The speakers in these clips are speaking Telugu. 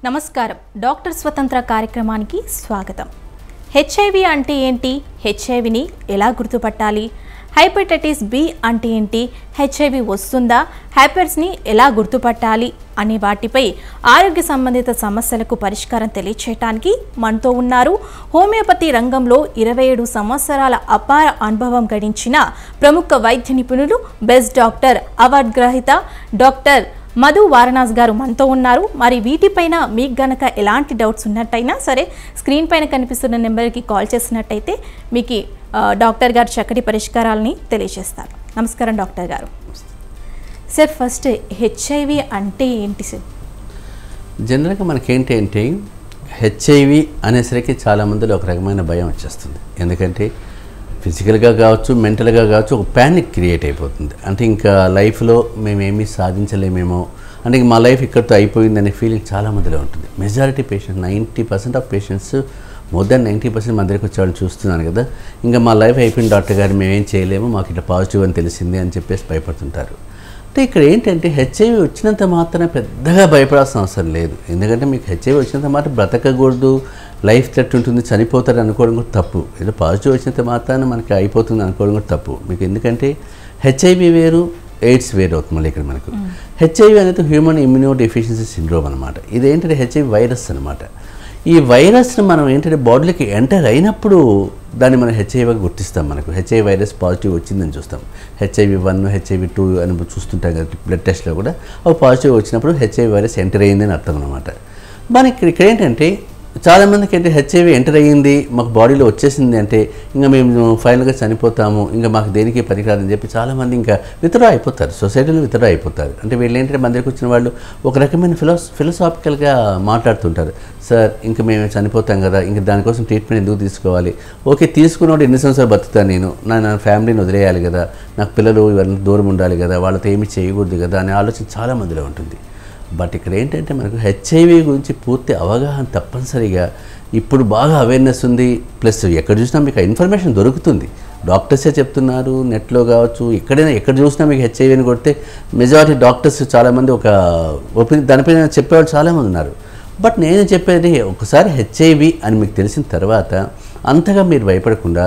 నమస్కారం. డాక్టర్ స్వతంత్ర కార్యక్రమానికి స్వాగతం. హెచ్ఐవి అంటే ఏంటి? హెచ్ఐవిని ఎలా గుర్తుపట్టాలి? హెపటైటిస్ బి అంటే ఏంటి? హెచ్ఐవి వస్తుందా? హైపర్స్ని ఎలా గుర్తుపట్టాలి అనే వాటిపై ఆరోగ్య సంబంధిత సమస్యలకు పరిష్కారం తెలియచేయడానికి మనతో ఉన్నారు హోమియోపతి రంగంలో 27 సంవత్సరాల అపార అనుభవం గడించిన ప్రముఖ వైద్య నిపుణులు, బెస్ట్ డాక్టర్ అవార్డు గ్రహీత డాక్టర్ మధు వారణాసి గారు మనతో ఉన్నారు. మరి వీటిపైన మీకు గనక ఎలాంటి డౌట్స్ ఉన్నట్టయినా సరే స్క్రీన్ పైన కనిపిస్తున్న నెంబర్కి కాల్ చేసినట్టయితే మీకు డాక్టర్ గారు చక్కటి పరిష్కారాలని తెలియజేస్తారు. నమస్కారం డాక్టర్ గారు. సార్, ఫస్ట్ హెచ్ఐవి అంటే ఏంటి సార్? జనరల్గా మనకేంటి అంటే హెచ్ఐవి అనేసరికి చాలామందిలో ఒక రకమైన భయం వచ్చేస్తుంది. ఎందుకంటే ఫిజికల్గా కావచ్చు, మెంటల్గా కావచ్చు, ఒక ప్యానిక్ క్రియేట్ అయిపోతుంది. అంటే ఇంకా లైఫ్లో మేమేమీ సాధించలేమేమో, అంటే మా లైఫ్ ఇక్కడితో అయిపోయిందనే ఫీలింగ్ చాలామందిలో ఉంటుంది. Majority patients 90% of patients, more than 90% మా దగ్గరికి వచ్చేవాళ్ళని చూస్తున్నాను కదా, ఇంకా మా లైఫ్ అయిపోయింది డాక్టర్ గారు, మేమేం చేయలేము, మాకు ఇట్లా పాజిటివ్ అని తెలిసింది అని చెప్పేసి భయపడుతుంటారు. అంటే ఇక్కడ ఏంటంటే హెచ్ఐవి వచ్చినంత మాత్రమే పెద్దగా భయపడాల్సిన అవసరం లేదు. ఎందుకంటే మీకు హెచ్ఐవి వచ్చినంత మాత్రం బ్రతకకూడదు, లైఫ్ థ్రెట్ ఉంటుంది, చనిపోతారు అనుకోవడం కూడా తప్పు. ఏదో పాజిటివ్ వచ్చినంత మాత్రాన మనకి అయిపోతుంది అనుకోవడం కూడా తప్పు మీకు. ఎందుకంటే హెచ్ఐవి వేరు, ఎయిడ్స్ వేరు అవుతుంది. మళ్ళీ ఇక్కడ మనకు హెచ్ఐవి అనేది హ్యూమన్ ఇమ్యూనో డెఫిషియన్సీ సిండ్రోమ్ అనమాట. ఇదేంటంటే హెచ్ఐవి వైరస్ అనమాట. ఈ వైరస్ని మనం ఏంటంటే బాడీలోకి ఎంటర్ అయినప్పుడు దాన్ని మనం హెచ్ఐవిగా గుర్తిస్తాం. మనకు హెచ్ఐవి వైరస్ పాజిటివ్ వచ్చిందని చూస్తాం. హెచ్ఐవి 1, హెచ్ఐవి 2 అని చూస్తుంటాం కదా బ్లడ్ టెస్ట్లో కూడా. అవి పాజిటివ్ వచ్చినప్పుడు హెచ్ఐవి వైరస్ ఎంటర్ అయ్యిందని అర్థం అనమాట. మనకి ఇక్కడ ఏంటంటే చాలామందికి ఏంటి హెచ్ఐవి ఎంటర్ అయ్యింది, మాకు బాడీలో వచ్చేసింది అంటే ఇంకా మేము ఫైనల్గా చనిపోతాము, ఇంకా మాకు దేనికి పనికిరాదని చెప్పి చాలామంది ఇంకా విత్డ్రా అయిపోతారు, సొసైటీలో విత్డ్రా అయిపోతారు. అంటే వీళ్ళు ఏంటంటే మన దగ్గరికి వచ్చిన వాళ్ళు ఒక రకమైన ఫిలాసాఫికల్గా మాట్లాడుతుంటారు. సార్, ఇంకా మేము చనిపోతాం కదా, ఇంకా దానికోసం ట్రీట్మెంట్ ఎందుకు తీసుకోవాలి? ఓకే, తీసుకున్నప్పుడు ఎన్ని సంవత్సరాలు బతుకుతాను నేను, నా ఫ్యామిలీని వదిలేయాలి కదా, నాకు పిల్లలు ఇవన్నీ దూరం ఉండాలి కదా, వాళ్ళతో ఏమీ చేయకూడదు కదా అనే ఆలోచన చాలామందిలో ఉంటుంది. బట్ ఇక్కడ ఏంటంటే మనకు హెచ్ఐవి గురించి పూర్తి అవగాహన తప్పనిసరిగా ఇప్పుడు బాగా అవేర్నెస్ ఉంది. ప్లస్ ఎక్కడ చూసినా మీకు ఇన్ఫర్మేషన్ దొరుకుతుంది. డాక్టర్సే చెప్తున్నారు, నెట్లో కావచ్చు, ఎక్కడ చూసినా మీకు హెచ్ఐవి అని కొడితే మెజారిటీ డాక్టర్స్ చాలామంది ఒక ఒపీనియన్ దానిపైన చెప్పేవాళ్ళు చాలామంది ఉన్నారు. బట్ నేను చెప్పేది ఒకసారి హెచ్ఐవి అని మీకు తెలిసిన తర్వాత అంతగా మీరు భయపడకుండా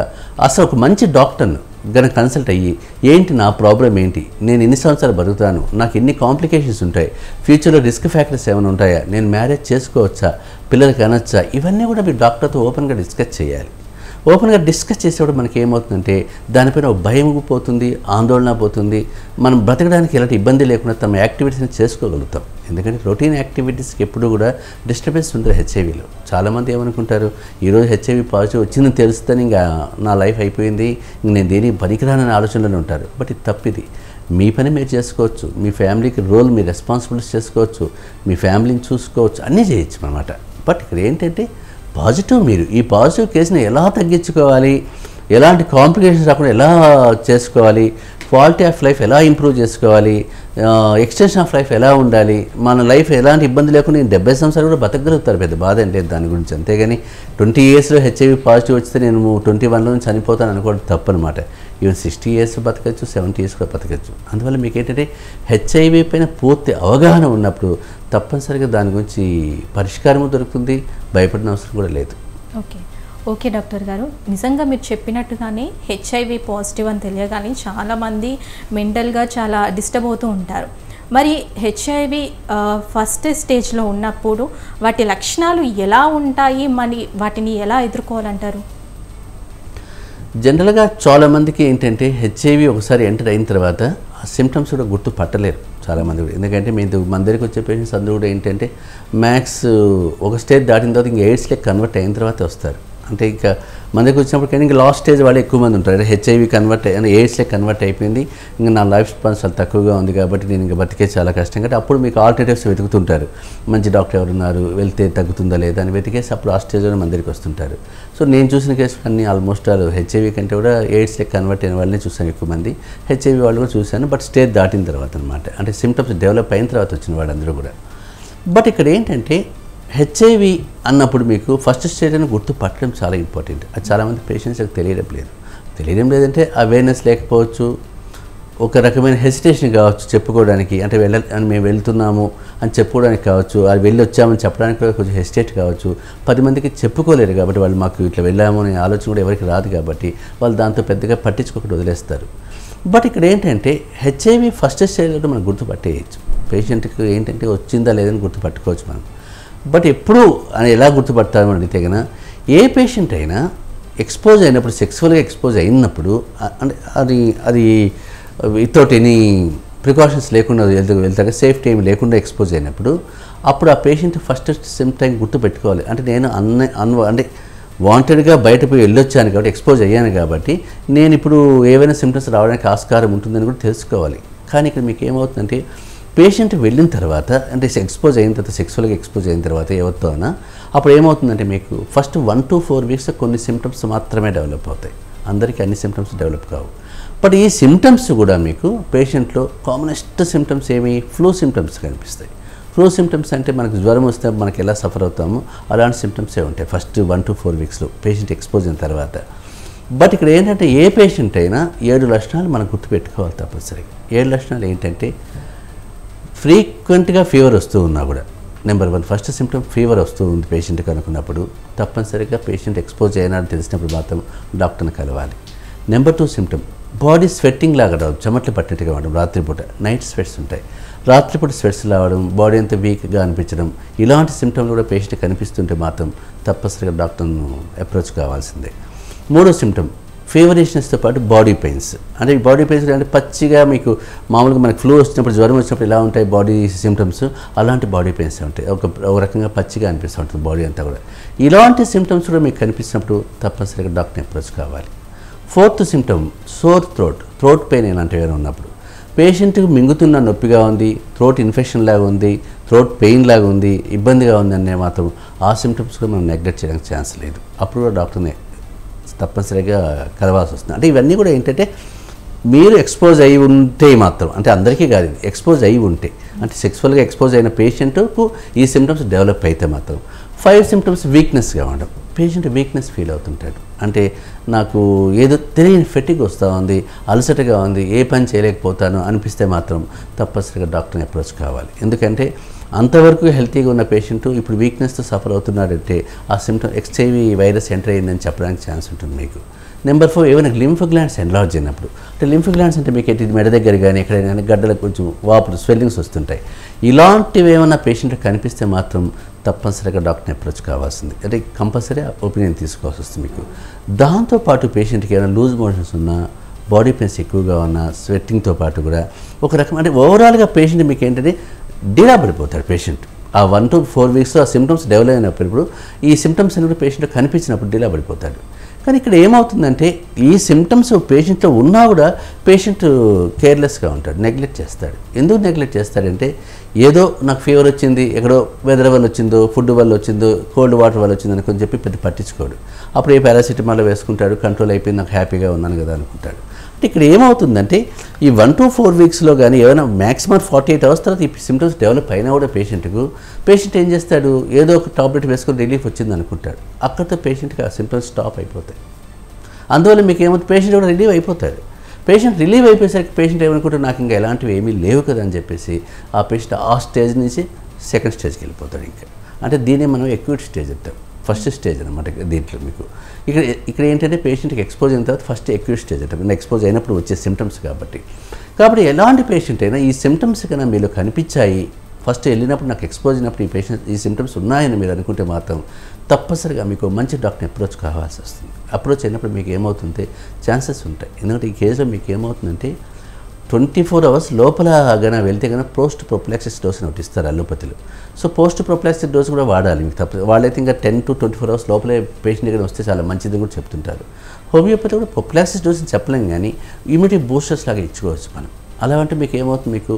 అసలు ఒక మంచి డాక్టర్ను కనుక కన్సల్ట్ అయ్యి, ఏంటి నా ప్రాబ్లం ఏంటి, నేను ఎన్ని సంవత్సరాలు బతుకుతాను, నాకు ఎన్ని కాంప్లికేషన్స్ ఉంటాయి, ఫ్యూచర్లో రిస్క్ ఫ్యాక్టర్స్ ఏమైనా ఉంటాయా, నేను మ్యారేజ్ చేసుకోవచ్చా, పిల్లలకి అనొచ్చా, ఇవన్నీ కూడా మీరు డాక్టర్తో ఓపెన్గా డిస్కస్ చేయాలి. ఓపెన్గా డిస్కస్ చేసేప్పుడు మనకి ఏమవుతుందంటే దానిపైన ఒక భయం పోతుంది, ఆందోళన పోతుంది. మనం బ్రతకడానికి ఎలాంటి ఇబ్బంది లేకుండా తమ యాక్టివిటీస్ని చేసుకోగలుగుతాం. ఎందుకంటే రొటీన్ యాక్టివిటీస్కి ఎప్పుడు కూడా డిస్టర్బెన్స్ ఉంటుంది హెచ్ఐవిలో. చాలామంది ఏమనుకుంటారు, ఈరోజు హెచ్ఐవి పాజిటివ్ వచ్చిందని తెలుస్తుందని ఇంకా నా లైఫ్ అయిపోయింది, ఇంక నేను దేనికి పనికిరానని ఆలోచనలో ఉంటారు. బట్ ఇది తప్పిది. మీ పని మీరు చేసుకోవచ్చు, మీ ఫ్యామిలీకి రోల్ మీ రెస్పాన్సిబిలిటీస్ చేసుకోవచ్చు, మీ ఫ్యామిలీని చూసుకోవచ్చు, అన్నీ చేయొచ్చు అన్నమాట. బట్ ఇక్కడ ఏంటంటే పాజిటివ్, మీరు ఈ పాజిటివ్ కేసుని ఎలా తగ్గించుకోవాలి, ఎలాంటి కాంప్లికేషన్స్ రాకుండా ఎలా చేసుకోవాలి, క్వాలిటీ ఆఫ్ లైఫ్ ఎలా ఇంప్రూవ్ చేసుకోవాలి, ఎక్స్టెన్షన్ ఆఫ్ లైఫ్ ఎలా ఉండాలి, మన లైఫ్ ఎలాంటి ఇబ్బంది లేకుండా 70 సంవత్సరాలు కూడా బతకగలుగుతారు. పెద్ద బాధ ఏం లేదు దాని గురించి. అంతేగాని 20 ఇయర్స్లో హెచ్ఐవి పాజిటివ్ వస్తే నేను 21లో చనిపోతాను అనుకోవడం తప్పు అనమాట. ఈవెన్ 60 ఇయర్స్ బతకచ్చు, 70 ఇయర్స్ కూడా బతకచ్చు. అందువల్ల మీకు ఏంటంటే హెచ్ఐవి పైన పూర్తి అవగాహన ఉన్నప్పుడు తప్పనిసరిగా దాని గురించి పరిష్కారము దొరుకుతుంది, భయపడిన అవసరం కూడా లేదు. ఓకే డాక్టర్ గారు, నిజంగా మీరు చెప్పినట్టుగానే హెచ్ఐవి పాజిటివ్ అని తెలియగానే చాలామంది మెంటల్గా చాలా డిస్టర్బ్ అవుతూ ఉంటారు. మరి హెచ్ఐవి ఫస్ట్ స్టేజ్లో ఉన్నప్పుడు వాటి లక్షణాలు ఎలా ఉంటాయి, మరి వాటిని ఎలా ఎదుర్కోవాలంటారు? జనరల్గా చాలామందికి ఏంటంటే హెచ్ఐవి ఒకసారి ఎంటర్ అయిన తర్వాత ఆ సిమ్టమ్స్ కూడా గుర్తుపట్టలేరు చాలామంది కూడా. ఎందుకంటే మన దగ్గరికి వచ్చే పేషెంట్స్ అందరూ కూడా ఏంటంటే మ్యాక్స్ ఒక స్టేజ్ దాటిన తర్వాత ఇంకా ఎయిడ్స్లో కన్వర్ట్ అయిన తర్వాత వస్తారు. అంటే ఇంకా మన దగ్గర వచ్చినప్పుడు కానీ ఇంకా లాస్ట్ స్టేజ్ వాళ్ళు ఎక్కువ మంది ఉంటారు. హెచ్ఐవి కన్వర్ట్ ఎయిడ్స్లో కన్వర్ట్ అయిపోయింది, ఇంకా నా లైఫ్ స్పాన్ చాలా తక్కువగా ఉంది కాబట్టి నేను ఇంకా బతికే చాలా కష్టం కాబట్టి అప్పుడు మీకు ఆల్టర్నేటివ్స్ వెతుకుతుంటారు. మంచి డాక్టర్ ఎవరున్నారు, వెళ్తే తగ్గుతుందా లేదా అని వెతికేసి అప్పుడు ఆ స్టేజ్లో మన దగ్గరికి వస్తుంటారు. సో నేను చూసిన కేసులు అన్నీ ఆల్మోస్ట్ హెచ్ఐవి కంటే కూడా ఎయిడ్స్లో కన్వర్ట్ అయిన వాళ్ళని చూసాను ఎక్కువ మంది. హెచ్ఐవి వాళ్ళు కూడా చూశాను, బట్ స్టేజ్ దాటిన తర్వాత అనమాట, అంటే సిమ్టమ్స్ డెవలప్ అయిన తర్వాత వచ్చిన వాళ్ళందరూ కూడా. బట్ ఇక్కడ ఏంటంటే హెచ్ఐవి అన్నప్పుడు మీకు ఫస్ట్ స్టేజ్ అని గుర్తుపట్టడం చాలా ఇంపార్టెంట్. అది చాలామంది పేషెంట్స్కి తెలియడం లేదంటే అవేర్నెస్ లేకపోవచ్చు, ఒక రకమైన హెసిటేషన్ కావచ్చు చెప్పుకోవడానికి, అంటే మేము వెళ్తున్నాము అని చెప్పుకోవడానికి కావచ్చు, అది వెళ్ళి వచ్చామని చెప్పడానికి కూడా కొంచెం హెసిటేట్ కావచ్చు. 10 మందికి చెప్పుకోలేరు కాబట్టి వాళ్ళు మాకు ఇట్లా వెళ్ళాము అనే ఆలోచన కూడా ఎవరికి రాదు కాబట్టి వాళ్ళు దాంతో పెద్దగా పట్టించుకోకుండా వదిలేస్తారు. బట్ ఇక్కడ ఏంటంటే హెచ్ఐవి ఫస్ట్ స్టేజ్లో మనం గుర్తుపట్టేయచ్చు. పేషెంట్కి ఏంటంటే వచ్చిందా లేదని గుర్తుపట్టుకోవచ్చు మనం. బట్ ఎప్పుడు అని ఎలా గుర్తుపడతామని అడిగితే కనుక ఏ పేషెంట్ అయినా ఎక్స్పోజ్ అయినప్పుడు, సెక్సువల్గా ఎక్స్పోజ్ అయినప్పుడు, అంటే అది వితౌట్ ఎనీ ప్రికాషన్స్ లేకుండా వెళ్తాక సేఫ్టీ ఏమి లేకుండా ఎక్స్పోజ్ అయినప్పుడు అప్పుడు ఆ పేషెంట్ ఫస్ట్ సిమ్టమ్ గుర్తుపెట్టుకోవాలి. అంటే నేను అంటే వాంటెడ్గా బయట పోయి వెళ్ళొచ్చాను కాబట్టి, ఎక్స్పోజ్ అయ్యాను కాబట్టి నేను ఇప్పుడు ఏవైనా సిమ్టమ్స్ రావడానికి ఆస్కారం ఉంటుందని కూడా తెలుసుకోవాలి. కానీ ఇక్కడ మీకు ఏమవుతుందంటే పేషెంట్ వెళ్ళిన తర్వాత, అంటే ఎక్స్పోజ్ అయిన తర్వాత, సెక్సువల్గా ఎక్స్పోజ్ అయిన తర్వాత ఎవరితోనా, అప్పుడు ఏమవుతుందంటే మీకు ఫస్ట్ 1 to 4 weeks కొన్ని సిమ్టమ్స్ మాత్రమే డెవలప్ అవుతాయి. అందరికీ అన్ని సిమ్టమ్స్ డెవలప్ కావు. బట్ ఈ సిమ్టమ్స్ కూడా మీకు పేషెంట్లో కామనెస్ట్ సిమ్టమ్స్ ఏమి, ఫ్లూ సిమ్టమ్స్ కనిపిస్తాయి. ఫ్లూ సిమ్టమ్స్ అంటే మనకు జ్వరం వస్తే మనకి ఎలా సఫర్ అవుతామో అలాంటి సిమ్టమ్సే ఉంటాయి first 1 to 4 weeks patient expose అయిన తర్వాత. బట్ ఇక్కడ ఏంటంటే ఏ పేషెంట్ అయినా 7 లక్షణాలు మనం గుర్తుపెట్టుకోవాలి తప్పనిసరిగా. 7 లక్షణాలు ఏంటంటే ఫ్రీక్వెంట్గా ఫీవర్ వస్తూ ఉన్నా కూడా, నెంబర్ 1 ఫస్ట్ సిమ్టమ్ ఫీవర్ వస్తూ ఉంది పేషెంట్కి అనుకున్నప్పుడు తప్పనిసరిగా పేషెంట్ ఎక్స్పోజ్ అయినారని తెలిసినప్పుడు మాత్రం డాక్టర్ని కలవాలి. నెంబర్ 2 సిమ్టమ్ బాడీ స్వెట్టింగ్ లాగా రావడం, చెమట్లు పట్టినట్టుగా ఉండడం, రాత్రిపూట నైట్ స్వెట్స్ ఉంటాయి, రాత్రిపూట స్వెట్స్ రావడం, బాడీ అంతా వీక్గా అనిపించడం, ఇలాంటి సిమ్టమ్లు కూడా పేషెంట్ కనిపిస్తుంటే మాత్రం తప్పనిసరిగా డాక్టర్ను అప్రోచ్ కావాల్సిందే. 3వ సిమ్టమ్ ఫీవరిష్నెస్తో పాటు బాడీ పెయిన్స్. అంటే ఈ బాడీ పెయిన్స్ అంటే పచ్చిగా మీకు మామూలుగా మనకి ఫ్లూ వచ్చినప్పుడు, జ్వరం వచ్చినప్పుడు ఎలా ఉంటాయి బాడీ సిమ్టమ్స్, అలాంటి బాడీ పెయిన్స్ ఉంటాయి. ఒక రకంగా పచ్చిగా అనిపిస్తూ ఉంటుంది బాడీ అంతా కూడా. ఇలాంటి సిమ్టమ్స్ కూడా మీకు కనిపిస్తున్నప్పుడు తప్పనిసరిగా డాక్టర్ని అప్రోచ్ కావాలి. 4th symptom sore throat pain ఇలాంటివి ఉన్నప్పుడు, పేషెంట్కి మింగుతున్న నొప్పిగా ఉంది, థ్రోట్ ఇన్ఫెక్షన్ లాగా ఉంది, థ్రోట్ పెయిన్ లాగా ఉంది, ఇబ్బందిగా ఉందనే మాత్రం ఆ సిమ్టమ్స్ కూడా మనం నెగ్లెక్ట్ చేయడానికి ఛాన్స్ లేదు. అప్పుడు కూడా డాక్టర్ని తప్పనిసరిగా కలవాల్సి వస్తుంది. అంటే ఇవన్నీ కూడా ఏంటంటే మీరు ఎక్స్పోజ్ అయి ఉంటే మాత్రం, అంటే అందరికీ కాదు, ఎక్స్పోజ్ అయి ఉంటే, అంటే సెక్సువల్గా ఎక్స్పోజ్ అయిన పేషెంట్కు ఈ సిమ్టమ్స్ డెవలప్ అయితే మాత్రం. 5 సిమ్టమ్స్ వీక్నెస్గా ఉండడం, పేషెంట్ వీక్నెస్ ఫీల్ అవుతుంటాడు. అంటే నాకు ఏదో తెలియని ఫెటిగ్ వస్తూ ఉంది, అలసటగా ఉంది, ఏ పని చేయలేకపోతాను అనిపిస్తే మాత్రం తప్పనిసరిగా డాక్టర్ని అప్రోచ్ కావాలి. ఎందుకంటే అంతవరకు హెల్తీగా ఉన్న పేషెంట్ ఇప్పుడు వీక్నెస్తో సఫర్ అవుతున్నాడంటే ఆ సిమ్టమ్ హెచ్ఐవి వైరస్ ఎంటర్ అయిందని చెప్పడానికి ఛాన్స్ ఉంటుంది మీకు. నెంబర్ 4 ఏమైనా లింఫ్ గ్లాండ్స్ ఎన్లార్జ్ అయినప్పుడు, అంటే లింఫ్ గ్లాండ్స్ అంటే మీకు ఎటు మెడ దగ్గర కానీ ఎక్కడైనా కానీ గడ్డలకు కొంచెం వాపులు స్వెల్లింగ్స్ వస్తుంటాయి. ఇలాంటివి ఏమైనా పేషెంట్ కనిపిస్తే మాత్రం తప్పనిసరిగా డాక్టర్ని అప్రోచ్ కావాల్సింది. అంటే కంపల్సరీ ఒపీనియన్ తీసుకోవాల్సి వస్తుంది మీకు. దాంతోపాటు పేషెంట్కి ఏమైనా లూజ్ మోషన్స్ ఉన్నా, బాడీ పెయిన్స్ ఎక్కువగా ఉన్నా, స్వెట్టింగ్తో పాటు కూడా ఒక రకం, అంటే ఓవరాల్గా పేషెంట్ మీకు ఏంటంటే డీలా పడిపోతాడు పేషెంట్. ఆ 1 to 4 weeks ఆ సిమ్టమ్స్ డెవలప్ అయినప్పుడు ఈ సిమ్టమ్స్ అనేవి పేషెంట్ కనిపించినప్పుడు డీలా పడిపోతాడు. కానీ ఇక్కడ ఏమవుతుందంటే ఈ సిమ్టమ్స్ పేషెంట్లో ఉన్నా కూడా పేషెంట్ కేర్లెస్గా ఉంటాడు, నెగ్లెక్ట్ చేస్తాడు. ఎందుకు నెగ్లెక్ట్ చేస్తాడంటే ఏదో నాకు ఫీవర్ వచ్చింది, ఎక్కడో వెదర్ వల్ల వచ్చిందో, ఫుడ్ వల్ల వచ్చిందో, కోల్డ్ వాటర్ వల్ల వచ్చిందని కొంచెం చెప్పి పెద్ద పట్టించుకోడు. అప్పుడు ఏ పారాసిటమాల్ వేసుకుంటాడు, కంట్రోల్ అయిపోయింది, నాకు హ్యాపీగా ఉన్నాను కదా అనుకుంటాడు. అంటే ఇక్కడ ఏమవుతుందంటే ఈ 1 to 4 weeks కానీ ఏమైనా మ్యాక్సిమం 48 hours తర్వాత ఈ సిమ్టమ్స్ డెవలప్ అయినా కూడా పేషెంట్ ఏం చేస్తాడు, ఏదో ఒక టాబ్లెట్ వేసుకొని రిలీఫ్ వచ్చింది అనుకుంటాడు. అక్కడితో పేషెంట్కి ఆ సిమ్టమ్స్ స్టాప్ అయిపోతాయి. అందువల్ల మీకు ఏమవుతుంది, పేషెంట్ కూడా రిలీవ్ అయిపోతాడు. పేషెంట్ రిలీవ్ అయిపోయేసరికి పేషెంట్ ఏమనుకుంటాడు, నాకు ఇంకా ఎలాంటివి ఏమీ లేవు కదా అని చెప్పేసి ఆ పేషెంట్ ఆ స్టేజ్ నుంచి 2nd స్టేజ్కి వెళ్ళిపోతాడు. ఇంకా అంటే దీన్ని మనం అక్యూట్ స్టేజ్ అంటాం. ఫస్ట్ స్టేజ్ అనమాట దీంట్లో మీకు. ఇక్కడ ఏంటంటే పేషెంట్కి ఎక్స్పోజ్ అయిన తర్వాత ఫస్ట్ అక్యూట్ స్టేజ్ అంటాం, ఎక్స్పోజ్ అయినప్పుడు వచ్చే సిమ్టమ్స్ కాబట్టి ఎలాంటి పేషెంట్ అయినా ఈ సిమ్టమ్స్ కన్నా మీలో కనిపించాయి, ఫస్ట్ వెళ్ళినప్పుడు నాకు ఎక్స్పోజ్ అయినప్పుడు ఈ సిమ్టమ్స్ ఉన్నాయని మీరు అనుకుంటే మాత్రం తప్పనిసరిగా మీకు మంచి డాక్టర్ని అప్రోచ్ కావాల్సి వస్తుంది. అప్రోచ్ అయినప్పుడు మీకు ఏమవుతుంటే ఛాన్సెస్ ఉంటాయి. ఎందుకంటే ఈ కేసులో మీకు ఏమవుతుందంటే 24 hours లోపల కానీ వెళ్తే కానీ పోస్ట్ ప్రొఫిలాక్సిస్ డోస్ ఒకటి ఇస్తారు అల్లోపతిలో. సో పోస్ట్ ప్రొఫిలాక్సిస్ డోస్ కూడా వాడాలి మీకు తప్ప. వాళ్ళైతే ఇంకా 10 to 24 hours లోపలే పేషెంట్ దగ్గర వస్తే చాలా మంచిదని కూడా చెప్తుంటారు. హోమియోపతి కూడా ప్రొఫిలాక్సిస్ డోస్ అని చెప్పలేం, కానీ ఇమ్యూనిటీ బూస్టర్స్ లాగా ఇచ్చుకోవచ్చు మనం. అలా అంటే మీకు ఏమవుతుంది, మీకు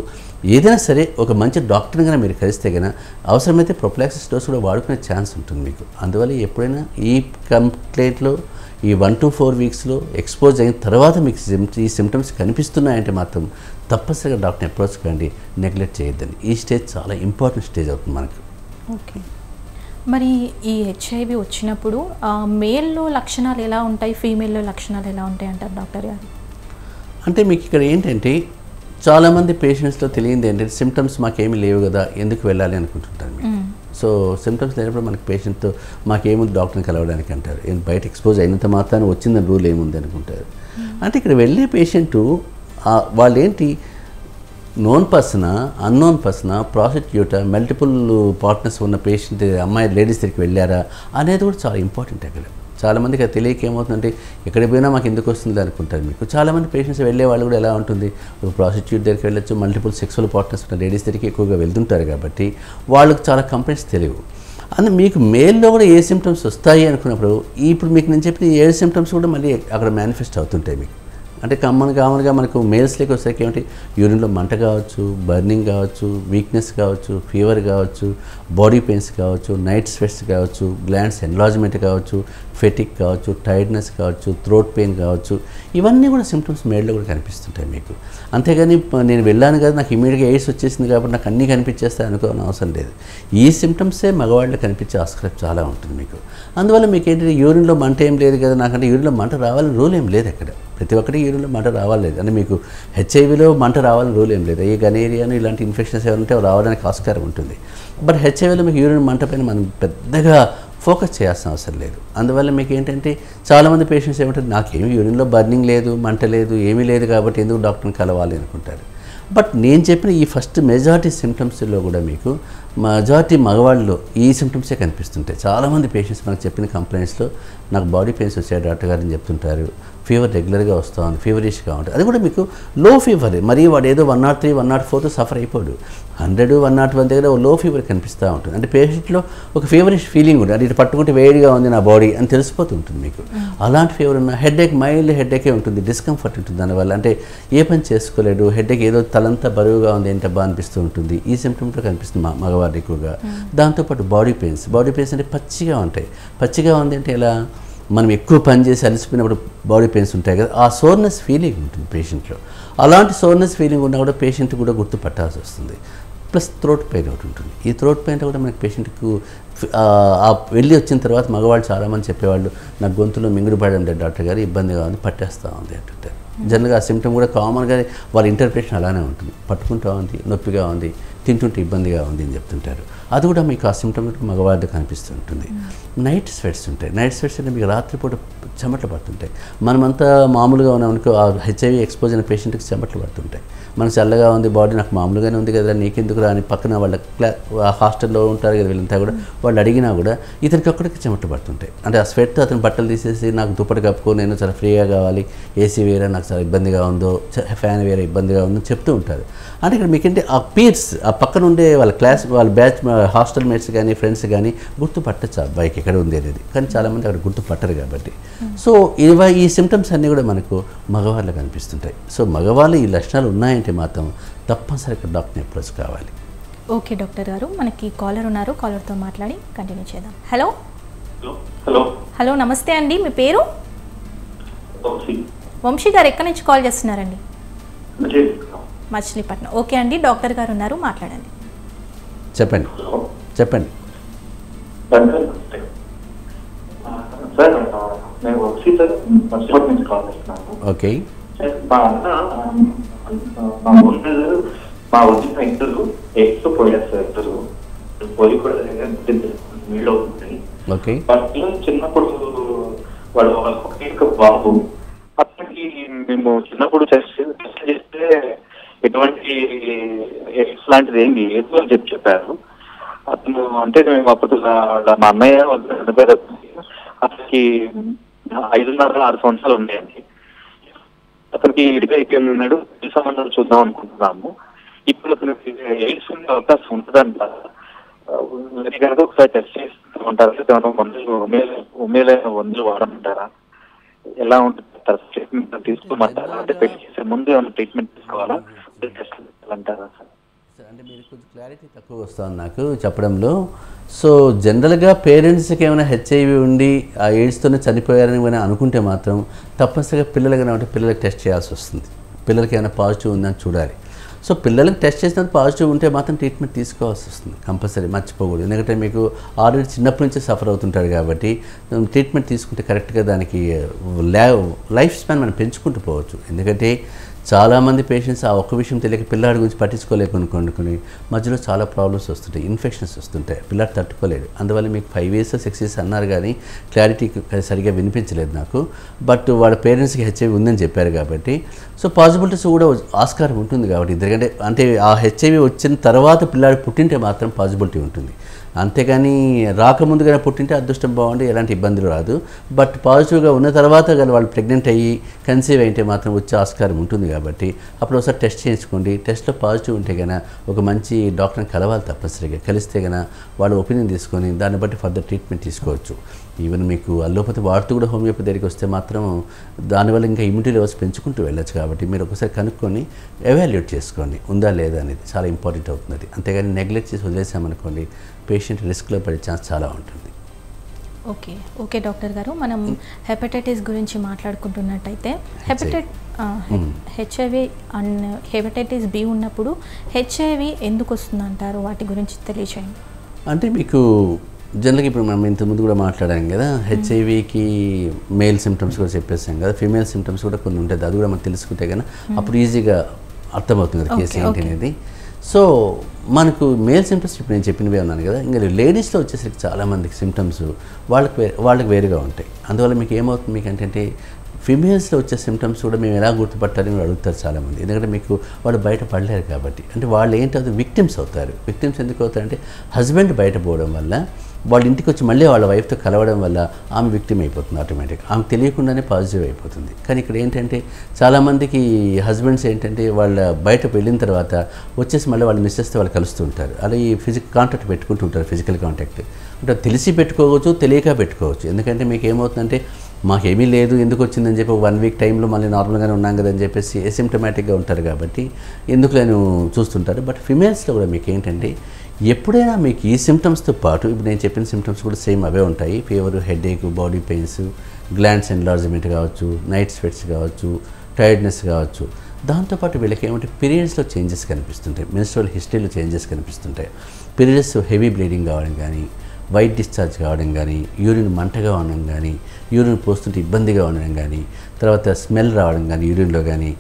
ఏదైనా సరే ఒక మంచి డాక్టర్ని కన్నా మీరు కలిస్తే కన్నా అవసరమైతే ప్రొఫిలాక్సిస్ డోస్ కూడా వాడుకునే ఛాన్స్ ఉంటుంది మీకు. అందువల్ల ఎప్పుడైనా ఈ కంప్లైంట్లో ఈ 1 to 4 weeks ఎక్స్పోజ్ అయిన తర్వాత మీకు ఈ సిమ్టమ్స్ కనిపిస్తున్నాయంటే మాత్రం తప్పనిసరిగా డాక్టర్ని అప్రోచ్ కండి, నెగ్లెక్ట్ చేయొద్దండి. ఈ స్టేజ్ చాలా ఇంపార్టెంట్ స్టేజ్ అవుతుంది మనకు. ఓకే, మరి ఈ హెచ్ఐవి వచ్చినప్పుడు మేల్లో లక్షణాలు ఎలా ఉంటాయి, ఫీమేల్లో లక్షణాలు ఎలా ఉంటాయి అంటారు డాక్టర్ గారు? అంటే మీకు ఇక్కడ ఏంటంటే చాలామంది పేషెంట్స్లో తెలియంది ఏంటంటే సిమ్టమ్స్ మాకేమీ లేవు కదా, ఎందుకు వెళ్ళాలి అనుకుంటుంటారు మీరు. సో సిమ్టమ్స్ లేనప్పుడు మనకి పేషెంట్తో మాకేముంది డాక్టర్ని కలవడానికి అంటారు. బయట ఎక్స్పోజ్ అయినంత మాత్రాన్ని వచ్చిందని రూల్ ఏముంది అనుకుంటారు. అంటే ఇక్కడ వెళ్ళే పేషెంటు వాళ్ళు ఏంటి నోన్ పర్సనా, అన్నోన్ పర్సనా, ప్రాసిక్యూటా, మల్టిపుల్ పార్ట్నర్స్ ఉన్న పేషెంట్ అమ్మాయి లేడీస్ దగ్గరికి వెళ్ళారా అనేది కూడా చాలా ఇంపార్టెంట్. అక్కడ చాలామందికి అది తెలియక ఏమవుతుందంటే ఎక్కడికి పోయినా మాకు ఎందుకు వస్తుంది అనుకుంటారు. మీకు చాలామంది పేషెంట్స్ వెళ్ళే వాళ్ళు కూడా ఎలా ఉంటుంది, ఒక ప్రాసిక్యూట్ దగ్గరికి వెళ్ళొచ్చు, మల్టిపుల్ సెక్సువల్ పార్ట్నర్స్ ఉన్న లేడీస్ దగ్గరికి ఎక్కువగా వెళ్తుంటారు కాబట్టి వాళ్ళకి చాలా కంప్లైంట్స్ తెలియవు. అందుకే మీకు మేల్లో కూడా ఏ సిమ్టమ్స్ వస్తాయి అనుకున్నప్పుడు ఇప్పుడు మీకు నేను చెప్పిన 7 సిమ్టమ్స్ కూడా మళ్ళీ అక్కడ మేనిఫెస్ట్ అవుతుంటాయి మీకు. అంటే కామన్గా మనకు మేల్స్లోకి వచ్చేసరికి ఏమిటి, యూరిన్లో మంట కావచ్చు, బర్నింగ్ కావచ్చు, వీక్నెస్ కావచ్చు, ఫీవర్ కావచ్చు, బాడీ పెయిన్స్ కావచ్చు, నైట్ స్వెట్స్ కావచ్చు, గ్లాండ్స్ ఎన్లార్జ్మెంట్ కావచ్చు, ఫెటిక్ కావచ్చు, టైర్డ్నెస్ కావచ్చు, థ్రోట్ పెయిన్ కావచ్చు, ఇవన్నీ కూడా సిమ్టమ్స్ మేల్లో కూడా కనిపిస్తుంటాయి మీకు. అంతేగాని నేను వెళ్ళాను కదా నాకు ఇమీడియట్గా ఎయిడ్స్ వచ్చేసింది కాబట్టి నాకు అన్నీ కనిపించేస్తాయి అనుకోని అవసరం లేదు. ఈ సిమ్టమ్సే మగవాళ్ళు కనిపించే ఆస్కారం చాలా ఉంటుంది మీకు. అందువల్ల మీకు ఏంటంటే యూరిన్లో మంట ఏం లేదు కదా, నాకంటే యూరిన్లో మంట రావాలని రూల్ ఏం లేదు అక్కడ. ప్రతి ఒక్కటి యూరిన్లో మంట రావాలేదు అంటే మీకు హెచ్ఐవిలో మంట రావాలని రూల్ ఏం లేదు. ఈ గనేరియాను ఇలాంటి ఇన్ఫెక్షన్స్ ఏమంటే రావడానికి ఆస్కారం ఉంటుంది. బట్ హెచ్ఐవిలో మీకు యూరిన్ మంట పైన మనం పెద్దగా ఫోకస్ చేయాల్సిన అవసరం లేదు. అందువల్ల మీకు ఏంటంటే చాలామంది పేషెంట్స్ ఏమంటారు నాకేమి యూరిన్లో బర్నింగ్ లేదు, మంట లేదు, ఏమీ లేదు కాబట్టి ఎందుకు డాక్టర్ని కలవాలి అనుకుంటారు. బట్ నేను చెప్పిన ఈ ఫస్ట్ మెజారిటీ సిమ్టమ్స్లో కూడా మీకు మెజారిటీ మగవాళ్ళలో ఈ సిమ్టమ్సే కనిపిస్తుంటాయి. చాలామంది పేషెంట్స్ మనకు చెప్పిన కంప్లైంట్స్లో నాకు బాడీ పెయిన్స్ వచ్చాయి డాక్టర్ గారు అని చెప్తుంటారు. ఫీవర్ రెగ్యులర్గా వస్తూ ఉంది, ఫీవరిష్గా ఉంటుంది. అది కూడా మీకు లో ఫీవర్, మరి వాడు ఏదో 103, 104తో సఫర్ అయిపోడు. 100, 101 దగ్గర లో ఫీవర్ కనిపిస్తూ ఉంటుంది. అంటే పేషెంట్లో ఒక ఫీవరిష్ ఫీలింగ్ ఉంటుంది, అంటే ఇటు పట్టుకుంటే వేడిగా ఉంది నా బాడీ అని తెలిసిపోతూ ఉంటుంది మీకు. అలాంటి ఫీవర్ ఉన్న హెడేక్, మైల్డ్ హెడేకే ఉంటుంది, డిస్కంఫర్ట్ ఉంటుంది దానివల్ల. అంటే ఏ పని చేసుకోలేడు, హెడేక్ ఏదో తలంతా బరువుగా ఉంది ఏంటబ్బా అనిపిస్తూ ఉంటుంది. ఈ సిమ్టమ్తో కనిపిస్తుంది మగవారు ఎక్కువగా. దాంతోపాటు బాడీ పెయిన్స్ అంటే పచ్చిగా ఉంటాయి. పచ్చిగా ఉంది అంటే ఎలా, మనం ఎక్కువ పని చేసి అలసిపోయినప్పుడు బాడీ పెయిన్స్ ఉంటాయి కదా, ఆ సోర్నెస్ ఫీలింగ్ ఉంటుంది పేషెంట్లో. అలాంటి సోర్నెస్ ఫీలింగ్ ఉన్నా కూడా పేషెంట్ కూడా గుర్తుపట్టాల్సి వస్తుంది. ప్లస్ థ్రోట్ పెయిన్ ఒకటి ఉంటుంది. ఈ థ్రోట్ పెయిన్ కూడా మనకి పేషెంట్కు వెళ్ళి వచ్చిన తర్వాత మగవాళ్ళు చాలామంది చెప్పేవాళ్ళు నాకు గొంతులో మింగుడు పడండి డాక్టర్ గారు, ఇబ్బందిగా ఉంది, పట్టేస్తూ ఉంది అంటుంటారు. జనరల్గా ఆ సిమ్టమ్ కూడా కామన్గా వాళ్ళ ఇంటర్ప్రిటేషన్ అలానే ఉంటుంది. పట్టుకుంటూ ఉంది, నొప్పిగా ఉంది, తింటుంటే ఇబ్బందిగా ఉంది అని చెప్తుంటారు. అది కూడా మీకు ఆ సిమ్టమ్ మగవాళ్ళు కనిపిస్తుంటుంది. నైట్ స్వెట్స్ ఉంటాయి. నైట్ స్వెట్స్ అంటే మీకు రాత్రిపూట చెమటలు పడుతుంటాయి. మనమంతా మామూలుగా ఉన్నామనుకో, ఆ హెచ్ఐవి ఎక్స్పోజ్ అయిన పేషెంట్కి చెమటలు పడుతుంటాయి. మనకు చల్లగా ఉంది బాడీ, నాకు మామూలుగానే ఉంది కదా నీకెందుకు రాని పక్కన వాళ్ళ హాస్టల్లో ఉంటారు కదా వీళ్ళంతా కూడా, వాళ్ళు అడిగినా కూడా ఇతనికి ఒక్కడికి చెమటలు పడుతుంటాయి. అంటే ఆ స్వెట్ అతను బట్టలు తీసేసి నాకు దుప్పటి కప్పుకో, నేను చాలా ఫ్రీగా కావాలి, ఏసీ వేరే నాకు చాలా ఇబ్బందిగా ఉందో, ఫ్యాన్ వేరే ఇబ్బందిగా ఉందో చెప్తూ ఉంటారు. అంటే ఇక్కడ మీకంటే ఆ పీర్స్, ఆ పక్కన ఉండే వాళ్ళ క్లాస్, వాళ్ళ బ్యాచ్, హాస్టల్ మేట్స్ కానీ ఫ్రెండ్స్ కానీ గుర్తుపట్టచ్చు ఆ అబ్బాయికి ఎక్కడ ఉంది అనేది. కానీ చాలామంది అక్కడ గుర్తుపట్టరు కాబట్టి. సో ఈ సిమ్టమ్స్ అన్నీ కూడా మనకు మగవాళ్ళకి కనిపిస్తుంటాయి. సో మగవాళ్ళు ఈ లక్షణాలు ఉన్నాయంటే మాత్రం తప్పనిసరిగా డాక్టర్ని అప్రోచ్ కావాలి. ఓకే డాక్టర్ గారు, మనకి కాలర్ ఉన్నారు, కాలర్తో మాట్లాడి కంటిన్యూ చేద్దాం. హలో హలో నమస్తే అండి, మీ పేరు? వంశీ గారు, ఎక్కడి నుంచి కాల్ చేస్తున్నారండి? మచిలీపట్నం. ఓకే అండి, డాక్టర్ గారు ఉన్నారు, మాట్లాడండి. చెప్పండి. సార్ నేను వంశీ సార్, మచిలీపట్నం నుంచి కాల్ చేస్తున్నాను. ఓకే. మా అన్న మా వదిన ఇద్దరు ఎగ్స్ పోయారు సార్. ఇద్దరు పోయి కూడా నీళ్ళు అవుతుంది. ఓకే. వాళ్ళు చిన్నప్పుడు వాడు ఒక బాబు, అప్పటికి మేము చిన్నప్పుడు టెస్ట్ చేస్తే ఎటువంటి ఎగ్స్ లాంటిది ఏం లేదు అని చెప్పారు అతను. అంటే మేము అప్పుడు మా అన్నయ్య అతనికి 5.5-6 సంవత్సరాలు ఉన్నాయండి. అతనికి ఇడిగా అయిపోయి ఉన్నాడు, సంబంధాలు చూద్దాం అనుకుంటున్నాము. ఇప్పుడు అతనికి ఎయిడ్స్ ఉండే అవకాశం ఉంటుందంట. కనుక ఒకసారి టెస్ట్ చేస్తామంటారా, ఏమైనా మందులు వాడమంటారా, ఎలా ఉంటుంది ట్రీట్మెంట్ తీసుకోమంటారా, అంటే పెళ్లి చేసే ముందు ఏమైనా ట్రీట్మెంట్ తీసుకోవాలా, టెస్ట్ అంటారా సార్? అంటే మీరు కొంచెం క్లారిటీ తక్కువ వస్తుంది నాకు చెప్పడంలో. సో జనరల్గా పేరెంట్స్కి ఏమైనా హెచ్ఐవి ఉండి ఆ ఎయిడ్స్తోనే చనిపోయారని ఏమైనా అనుకుంటే మాత్రం తప్పనిసరిగా పిల్లలకి ఉంటే పిల్లలకి టెస్ట్ చేయాల్సి వస్తుంది. పిల్లలకి ఏమైనా పాజిటివ్ ఉందని చూడాలి. సో పిల్లలకి టెస్ట్ చేసినందుకు పాజిటివ్ ఉంటే మాత్రం ట్రీట్మెంట్ తీసుకోవాల్సి వస్తుంది కంపల్సరీ, మర్చిపోకూడదు. ఎందుకంటే మీకు ఆల్రెడీ చిన్నప్పటి నుంచే సఫర్ అవుతుంటారు కాబట్టి ట్రీట్మెంట్ తీసుకుంటే కరెక్ట్గా దానికి లైఫ్ స్పాన్ మనం పెంచుకుంటూ పోవచ్చు. ఎందుకంటే చాలామంది పేషెంట్స్ ఆ ఒక్క విషయం తెలియక పిల్లాడి గురించి పట్టించుకోలేకొనుకొని మధ్యలో చాలా ప్రాబ్లమ్స్ వస్తుంటాయి, ఇన్ఫెక్షన్స్ వస్తుంటాయి, పిల్లాడు తట్టుకోలేడు. అందువల్ల మీకు 5 years 6 years అన్నారు కానీ క్లారిటీ సరిగ్గా వినిపించలేదు నాకు. బట్ వాళ్ళ పేరెంట్స్కి హెచ్ఐవి ఉందని చెప్పారు కాబట్టి సో పాసిబిలిటీస్ కూడా ఆస్కారం ఉంటుంది కాబట్టి ఎందుకంటే అంటే ఆ హెచ్ఐవి వచ్చిన తర్వాత పిల్లాడు పుట్టింటే మాత్రం పాసిబిలిటీ ఉంటుంది. అంతేగాని రాకముందుగానే పుట్టింటే అదృష్టం బాగుండి ఎలాంటి ఇబ్బందులు రాదు. బట్ పాజిటివ్గా ఉన్న తర్వాత కానీ వాళ్ళు ప్రెగ్నెంట్ అయ్యి కన్సీవ్ అయితే మాత్రం వచ్చే ఆస్కారం ఉంటుంది కాబట్టి అప్పుడు ఒకసారి టెస్ట్ చేయించుకోండి. టెస్ట్లో పాజిటివ్ ఉంటే కనుక ఒక మంచి డాక్టర్ని కలవాలి తప్పనిసరిగా. కలిస్తే కనుక వాళ్ళ ఒపీనియన్ తీసుకొని దాన్ని బట్టి ఫర్దర్ ట్రీట్మెంట్ తీసుకోవచ్చు. ఈవెన్ మీకు అల్లోపతి వాడుతూ కూడా హోమియోపతి దగ్గరికి వస్తే మాత్రం దానివల్ల ఇంకా ఇమ్యూనిటీ లెవెల్స్ పెంచుకుంటూ వెళ్ళచ్చు. కాబట్టి మీరు ఒకసారి కనుక్కొని ఎవాల్యుయేట్ చేసుకోండి ఉందా లేదా అనేది చాలా ఇంపార్టెంట్ అవుతుంది. అంతేగాని నెగ్లెక్ట్ చేసి వదిలేసామనుకోండి పేషెంట్ రిస్క్లో పడే ఛాన్స్ చాలా ఉంటుంది. ఓకే డాక్టర్ గారు, మనం హెపటైటిస్ గురించి మాట్లాడుకుంటున్నట్టయితే హెచ్ఐవి అండ్ హెపటైటిస్ బి ఉన్నప్పుడు హెచ్ఐవి ఎందుకు వస్తుందంటారు, వాటి గురించి తెలియచేయండి. అంటే మీకు జనరల్గా ఇప్పుడు మనం ఇంతకుముందు కూడా మాట్లాడాం కదా, హెచ్ఐవికి మేల్ సిమ్టమ్స్ కూడా చెప్పేసాం కదా, ఫీమేల్ సిమ్టమ్స్ కూడా కొన్ని ఉంటుంది. అది కూడా మనం తెలుసుకుంటే కన్నా అప్పుడు ఈజీగా అర్థమవుతుంది కదా కేసు ఏంటి అనేది. సో మనకు మేల్ సిమ్టమ్స్ ఇప్పుడు నేను చెప్పినవే ఉన్నాను కదా, ఇంకా లేడీస్లో వచ్చేసరికి చాలామందికి సిమ్టమ్స్ వాళ్ళకి వేరుగా ఉంటాయి. అందువల్ల మీకు ఏమవుతుంది మీకు అంటే ఫీమేల్స్లో వచ్చే సిమ్టమ్స్ కూడా మేము ఎలా గుర్తుపట్టాలని మీరు అడుగుతారు చాలామంది. ఎందుకంటే మీకు వాళ్ళు బయట పడలేరు కాబట్టి. అంటే వాళ్ళు ఏంటంటే విక్టిమ్స్ అవుతారు. విక్టిమ్స్ ఎందుకు అవుతారంటే హస్బెండ్ బయట పోవడం వల్ల వాళ్ళ ఇంటికి వచ్చి మళ్ళీ వాళ్ళ వైఫ్తో కలవడం వల్ల ఆమె విక్టిమ్ అయిపోతుంది ఆటోమేటిక్గా. ఆమె తెలియకుండానే పాజిటివ్ అయిపోతుంది. కానీ ఇక్కడ ఏంటంటే చాలామందికి హస్బెండ్స్ ఏంటంటే వాళ్ళ బయట వెళ్ళిన తర్వాత వచ్చేసి మళ్ళీ వాళ్ళు మిస్సెస్తో వాళ్ళు కలుస్తుంటారు. అలా ఈ కాంటాక్ట్ పెట్టుకుంటూ ఉంటారు, ఫిజికల్ కాంటాక్ట్. అంటే తెలిసి పెట్టుకోవచ్చు, తెలియక పెట్టుకోవచ్చు. ఎందుకంటే మీకు ఏమవుతుందంటే మాకేమీ లేదు ఎందుకు వచ్చిందని చెప్పి 1 week టైంలో మళ్ళీ నార్మల్గానే ఉన్నాం కదని చెప్పేసి ఎసిమ్టమాటిక్గా ఉంటారు కాబట్టి ఎందుకు నేను చూస్తుంటారు. బట్ ఫిమేల్స్లో కూడా మీకు ఏంటంటే ఎప్పుడైనా మీకు ఈ సిమ్టమ్స్తో పాటు ఇప్పుడు నేను చెప్పిన సిమ్టమ్స్ కూడా సేమ్ అవే ఉంటాయి. Fever, headache, body pains, glands enlargement కావచ్చు, నైట్ స్వెట్స్ కావచ్చు, టైర్డ్నెస్ కావచ్చు. దాంతోపాటు వీళ్ళకి ఏమంటే పీరియడ్స్లో చేంజెస్ కనిపిస్తుంటాయి, మెన్స్ట్రువల్ హిస్టరీలో చేంజెస్ కనిపిస్తుంటాయి. పీరియడ్స్ హెవీ బ్లీడింగ్ కావడం కానీ, వైట్ డిశ్చార్జ్ కావడం కానీ, యూరిన్ మంటగా ఉండడం కానీ, యూరిన్ పోస్తుంటే ఇబ్బందిగా ఉండడం కానీ, తర్వాత స్మెల్ రావడం కానీ యూరిన్లో కానీ,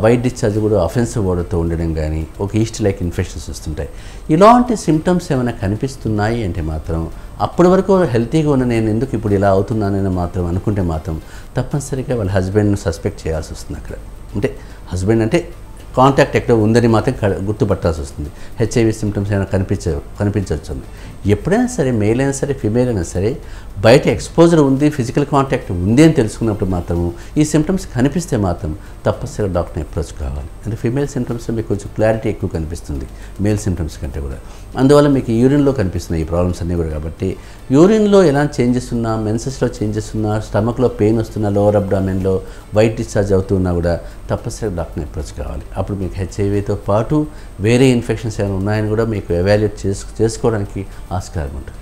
వైట్ డిశ్చార్జ్ కూడా అఫెన్సివ్ ఓడర్తో ఉండడం కానీ, ఒక ఈస్ట్ లైక్ ఇన్ఫెక్షన్స్ వస్తుంటాయి. ఇలాంటి సిమ్టమ్స్ ఏమైనా కనిపిస్తున్నాయి అంటే మాత్రం అప్పటి వరకు హెల్తీగా ఉన్న నేను ఎందుకు ఇప్పుడు ఇలా అవుతున్నానని మాత్రం అనుకుంటే మాత్రం తప్పనిసరిగా వాళ్ళ హస్బెండ్ను సస్పెక్ట్ చేయాల్సి వస్తుంది. అక్కడ అంటే హస్బెండ్ అంటే కాంటాక్ట్ ఎక్కడ ఉందని మాత్రం గుర్తుపట్టాల్సి వస్తుంది. హెచ్ఐవి సిమ్టమ్స్ ఏమైనా కనిపించవచ్చు. ఎప్పుడైనా సరే మేల్ అయినా సరే ఫీమేల్ అయినా సరే బయట ఎక్స్పోజర్ ఉంది, ఫిజికల్ కాంటాక్ట్ ఉంది అని తెలుసుకున్నప్పుడు మాత్రము ఈ సిమ్టమ్స్ కనిపిస్తే మాత్రం తప్పనిసరిగా డాక్టర్ని అప్రోచ్ కావాలి. అంటే ఫీమేల్ సిమ్టమ్స్లో మీకు కొంచెం క్లారిటీ ఎక్కువ కనిపిస్తుంది మేల్ సిమ్టమ్స్ కంటే కూడా. అందువల్ల మీకు యూరిన్లో కనిపిస్తున్నాయి ఈ ప్రాబ్లమ్స్ అన్నీ కూడా. కాబట్టి యూరిన్లో ఎలాంటి చేంజెస్ ఉన్నా, మెన్సెస్లో చేంజెస్ ఉన్నా, స్టమక్లో పెయిన్ వస్తున్నా, లోవర్ అబ్డామెన్లో వైట్ డిశ్చార్జ్ అవుతున్నా కూడా తప్పనిసరిగా డాక్టర్ని అప్రోచ్ కావాలి. అప్పుడు మీకు హెచ్ఐవితో పాటు వేరే ఇన్ఫెక్షన్స్ ఏమైనా ఉన్నాయని కూడా మీకు ఎవాల్యుయేట్ చేసుకోవడానికి ఆస్కారం ఉంటుంది.